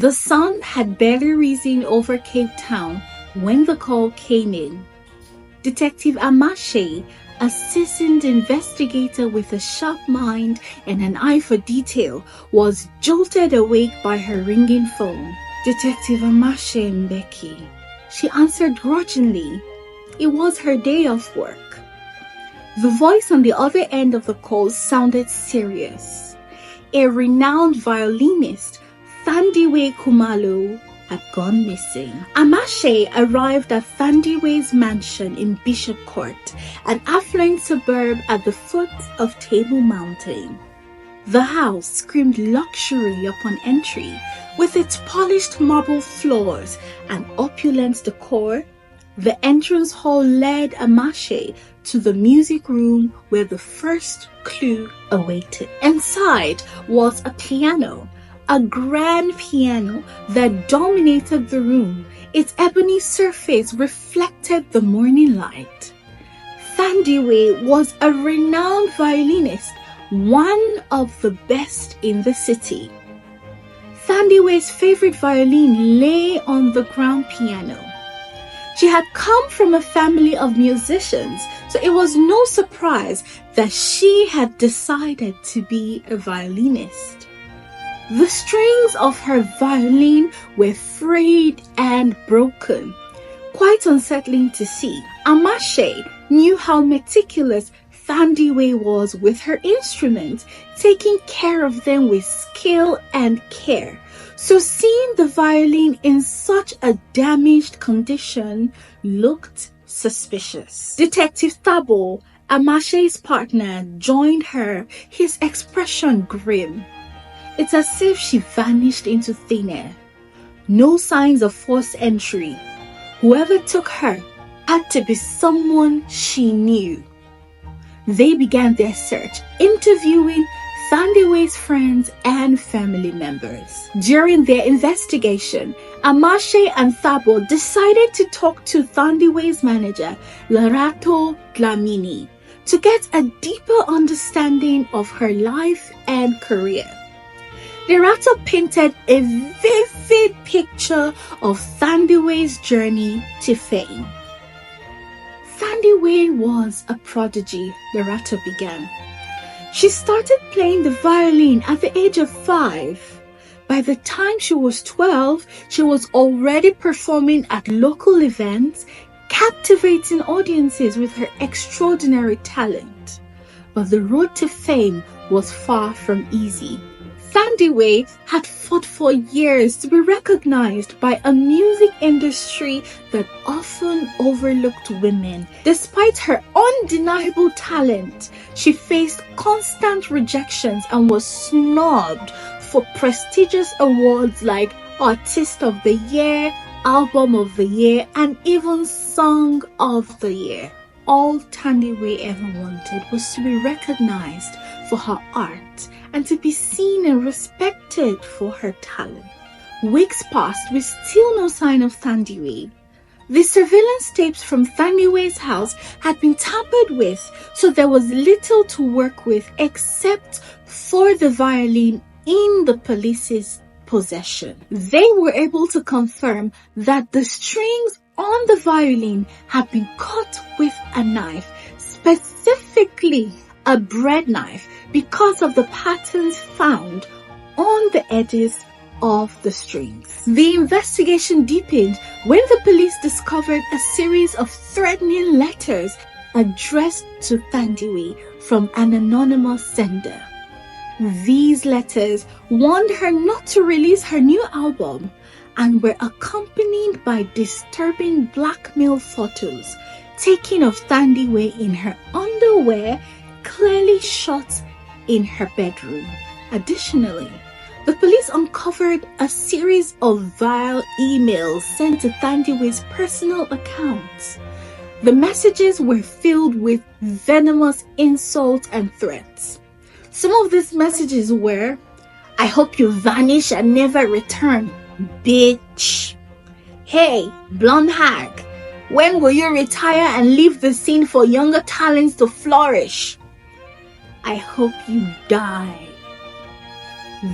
The sun had barely risen over Cape Town when the call came in. Detective Amashe, a seasoned investigator with a sharp mind and an eye for detail, was jolted awake by her ringing phone. Detective Amashe Mbeki. She answered grudgingly. It was her day off work. The voice on the other end of the call sounded serious. A renowned violinist, Thandiwe Kumalos, had gone missing. Amashe arrived at Thandiwe's mansion in Bishop Court, an affluent suburb at the foot of Table Mountain. The house screamed luxury upon entry, with its polished marble floors and opulent decor. The entrance hall led Amashe to the music room where the first clue awaited. Inside was a piano, a grand piano that dominated the room. Its ebony surface reflected the morning light. Thandiwe was a renowned violinist, one of the best in the city. Thandiwe's favorite violin lay on the grand piano. She had come from a family of musicians, so it was no surprise that she had decided to be a violinist. The strings of her violin were frayed and broken, quite unsettling to see. Amashe knew how meticulous Thandiwe was with her instruments, taking care of them with skill and care. So seeing the violin in such a damaged condition looked suspicious. Detective Thabo, Amashe's partner, joined her, his expression grim. It's as if she vanished into thin air. No signs of forced entry. Whoever took her had to be someone she knew. They began their search, interviewing Thandiwe's friends and family members. During their investigation, Amashe and Thabo decided to talk to Thandiwe's manager, Lerato Dlamini, to get a deeper understanding of her life and career. Lerato painted a vivid picture of Thandiwe's journey to fame. Thandiwe was a prodigy, Lerato began. She started playing the violin at the age of 5. By the time she was 12, she was already performing at local events, captivating audiences with her extraordinary talent. But the road to fame was far from easy. Thandiwe had fought for years to be recognized by a music industry that often overlooked women. Despite her undeniable talent, she faced constant rejections and was snubbed for prestigious awards like Artist of the Year, Album of the Year, and even Song of the Year. All Thandiwe ever wanted was to be recognized for her art and to be seen and respected for her talent. Weeks passed with still no sign of Thandiwe. The surveillance tapes from Thandiwe's house had been tampered with, so there was little to work with except for the violin in the police's possession. They were able to confirm that the strings on the violin had been cut with a knife, specifically a bread knife, because of the patterns found on the edges of the strings. The investigation deepened when the police discovered a series of threatening letters addressed to Thandiwe from an anonymous sender. These letters warned her not to release her new album and were accompanied by disturbing blackmail photos taken of Thandiwe in her underwear, clearly shot in her bedroom. Additionally, the police uncovered a series of vile emails sent to Thandiwe's personal accounts. The messages were filled with venomous insults and threats. Some of these messages were, "I hope you vanish and never return, bitch. Hey, blonde hag, when will you retire and leave the scene for younger talents to flourish? I hope you die."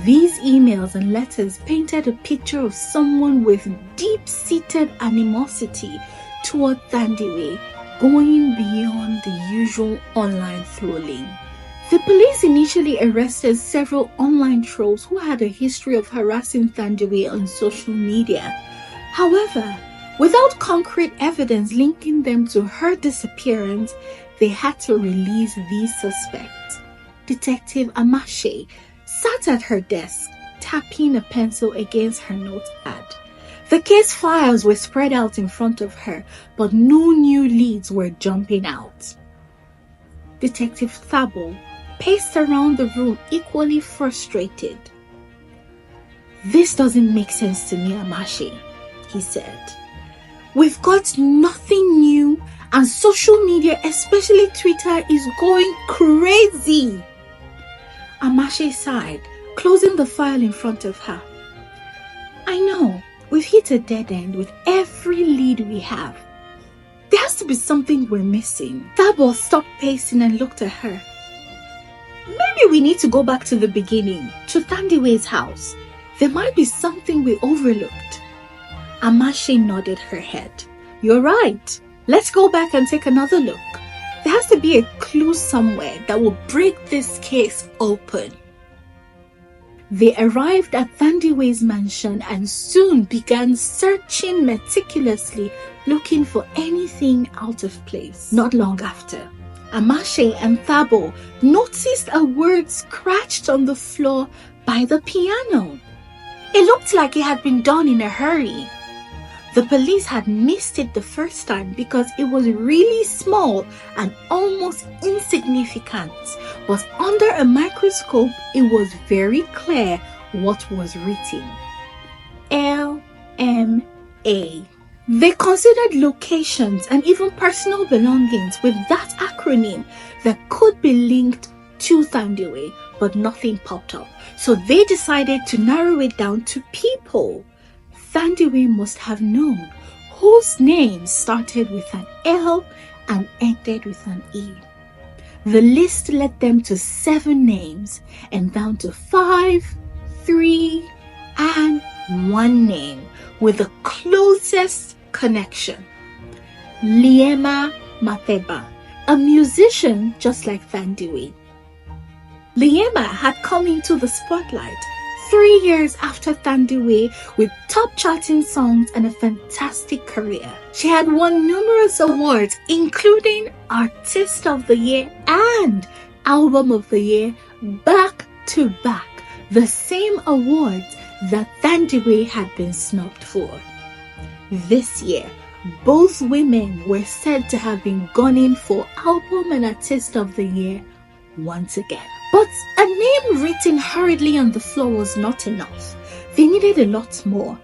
These emails and letters painted a picture of someone with deep-seated animosity toward Thandiwe, going beyond the usual online trolling. The police initially arrested several online trolls who had a history of harassing Thandiwe on social media. However, without concrete evidence linking them to her disappearance, they had to release these suspects. Detective Amashe sat at her desk, tapping a pencil against her notepad. The case files were spread out in front of her, but no new leads were jumping out. Detective Thabo paced around the room equally frustrated. "This doesn't make sense to me, Amashe," he said. "We've got nothing new, and social media, especially Twitter, is going crazy." Amashe sighed, closing the file in front of her. "I know, we've hit a dead end with every lead we have. There has to be something we're missing." Thabo stopped pacing and looked at her. "Maybe we need to go back to the beginning, to Thandiwe's house. There might be something we overlooked." Amashe nodded her head. "You're right. Let's go back and take another look. There has to be a clue somewhere that will break this case open." They arrived at Thandiwe's mansion and soon began searching meticulously, looking for anything out of place. Not long after, Amashe and Thabo noticed a word scratched on the floor by the piano. It looked like it had been done in a hurry. The police had missed it the first time because it was really small and almost insignificant, but under a microscope it was very clear what was written. LMA. They considered locations and even personal belongings with that acronym that could be linked to Thandiwe, but nothing popped up. So they decided to narrow it down to people Thandiwe must have known, whose names started with an L and ended with an E. The list led them to 7 names and down to 5, 3, and 1 name with the closest connection. Liema Mateba, a musician just like Thandiwe. Liema had come into the spotlight 3 years after Thandiwe with top-charting songs and a fantastic career. She had won numerous awards, including Artist of the Year and Album of the Year, back to back, the same awards that Thandiwe had been snubbed for. This year, both women were said to have been gunning for Album and Artist of the Year once again. But a name written hurriedly on the floor was not enough. They needed a lot more.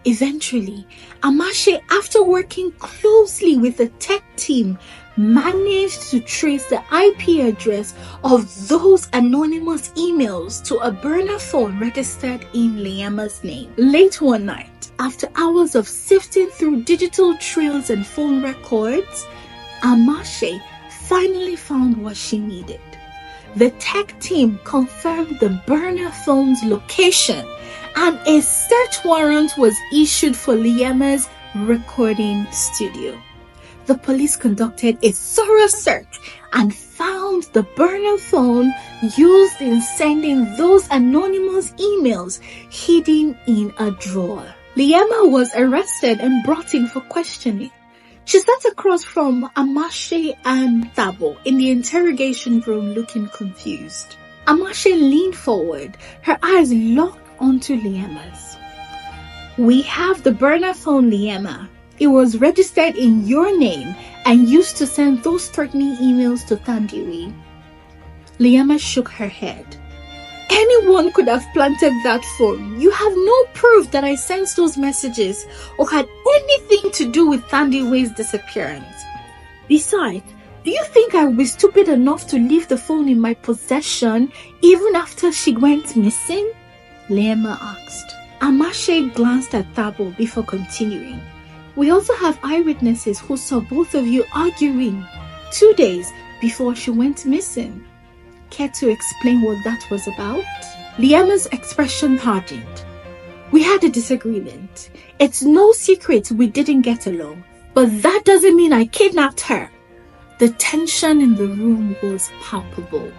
Eventually, Amashe, after working closely with the tech team, managed to trace the IP address of those anonymous emails to a burner phone registered in Liema's name. Late one night, after hours of sifting through digital trails and phone records, Amashe finally found what she needed. The tech team confirmed the burner phone's location, and a search warrant was issued for Liema's recording studio. The police conducted a thorough search and found the burner phone used in sending those anonymous emails hidden in a drawer. Liema was arrested and brought in for questioning. She sat across from Amashe and Thabo in the interrogation room looking confused. Amashe leaned forward, her eyes locked onto Liema's. "We have the burner phone, Liema. It was registered in your name and used to send those threatening emails to Thandiwe." Liema shook her head. "Anyone could have planted that phone. You have no proof that I sent those messages or had anything to do with Thandiwe's disappearance. Besides, do you think I would be stupid enough to leave the phone in my possession even after she went missing?" Liema asked. Amashe glanced at Thabo before continuing. "We also have eyewitnesses who saw both of you arguing 2 days before she went missing. Care to explain what that was about?" Liema's expression hardened. We had a disagreement. It's no secret we didn't get along, but that doesn't mean I kidnapped her. The tension in the room was palpable.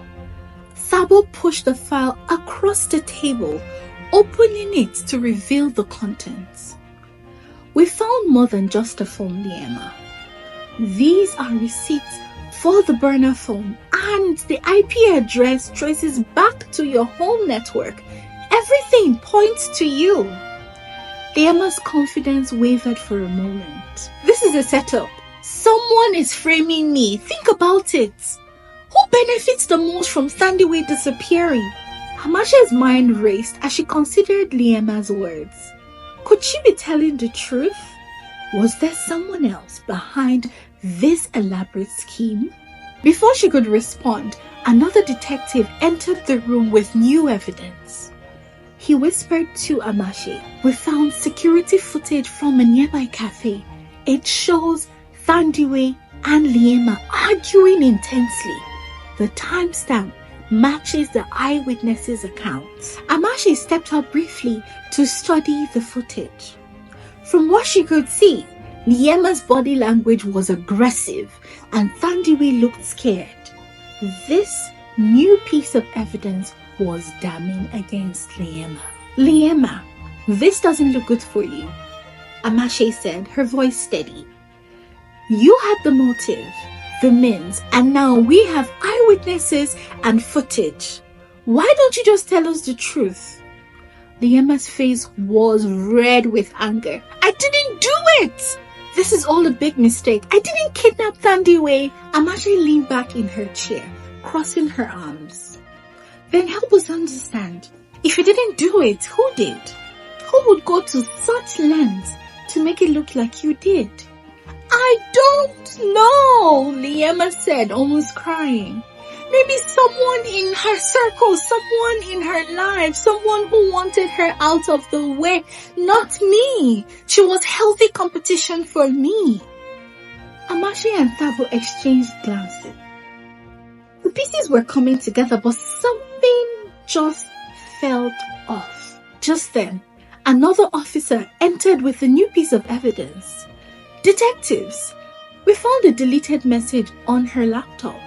Thabo pushed the file across the table, opening it to reveal the contents. We found more than just a phone, Liema. These are receipts for the burner phone, and the IP address traces back to your home network. Everything points to you. Liema's confidence wavered for a moment. This is a setup. Someone is framing me. Think about it. Who benefits the most from Thandiwe disappearing? Amashe's mind raced as she considered Liema's words. Could she be telling the truth? Was there someone else behind this elaborate scheme? Before she could respond, another detective entered the room with new evidence. He whispered to Amashe, "We found security footage from a nearby cafe. It shows Thandiwe and Liema arguing intensely. The timestamp matches the eyewitnesses' accounts." Amashe stepped up briefly to study the footage. From what she could see, Liema's body language was aggressive and Thandiwe looked scared. This new piece of evidence was damning against Liema. "Liema, this doesn't look good for you," Amashe said, her voice steady. "You had the motive, the means, and now we have eyewitnesses and footage. Why don't you just tell us the truth?" Liema's face was red with anger. "I didn't do it! This is all a big mistake. I didn't kidnap Thandiwe." Amashe leaned back in her chair, crossing her arms. "Then help us understand. If you didn't do it, who did? Who would go to such lengths to make it look like you did?" "I don't know," Liema said, almost crying. "Maybe someone in her circle, someone in her life, someone who wanted her out of the way. Not me. She was healthy competition for me." Amashe and Thabo exchanged glances. The pieces were coming together, but something just felt off. Just then, another officer entered with a new piece of evidence. "Detectives, we found a deleted message on her laptop.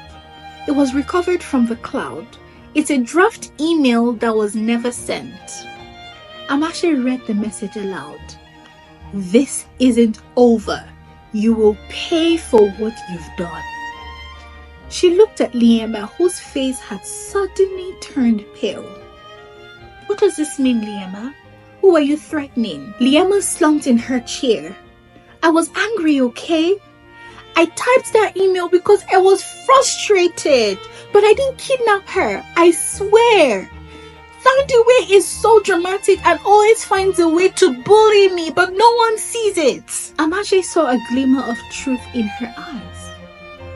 It was recovered from the cloud. It's a draft email that was never sent." Amashe read the message aloud. "This isn't over. You will pay for what you've done." She looked at Liema, whose face had suddenly turned pale. "What does this mean, Liema? Who are you threatening?" Liema slumped in her chair. "I was angry, okay? I typed that email because I was frustrated, but I didn't kidnap her. I swear. Thandiwe is so dramatic and always finds a way to bully me, but no one sees it." Amashe saw a glimmer of truth in her eyes,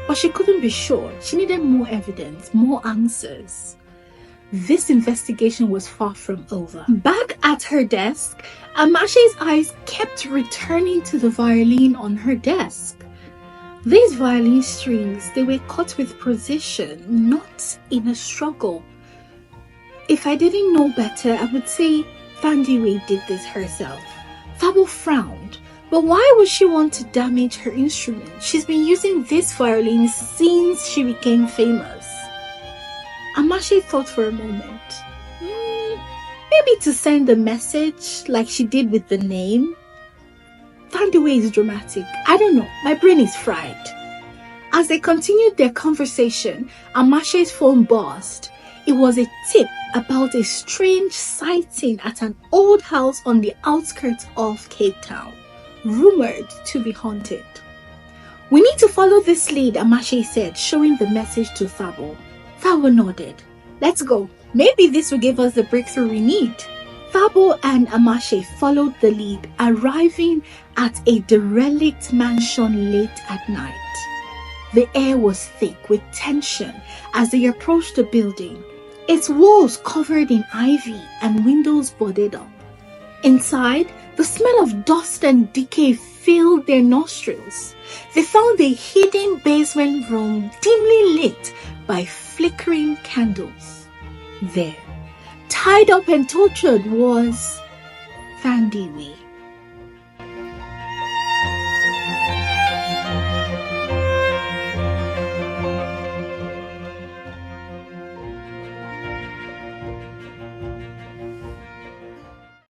but she couldn't be sure. She needed more evidence, more answers. This investigation was far from over. Back at her desk, Amashe's eyes kept returning to the violin on her desk. These violin strings, they were cut with precision, not in a struggle. If I didn't know better, I would say Thandiwe did this herself. Thabo frowned. But why would she want to damage her instrument? She's been using this violin since she became famous. Amashe thought for a moment. Maybe to send a message like she did with the name. Thandiwe is dramatic. I don't know. My brain is fried. As they continued their conversation, Amashe's phone buzzed. It was a tip about a strange sighting at an old house on the outskirts of Cape Town, rumored to be haunted. "We need to follow this lead," Amashe said, showing the message to Thabo. Thabo nodded. "Let's go. Maybe this will give us the breakthrough we need." Thabo and Amashe followed the lead, arriving at a derelict mansion late at night. The air was thick with tension as they approached the building, its walls covered in ivy and windows boarded up. Inside, the smell of dust and decay filled their nostrils. They found a hidden basement room dimly lit by flickering candles. There, tied up and tortured was Thandiwe.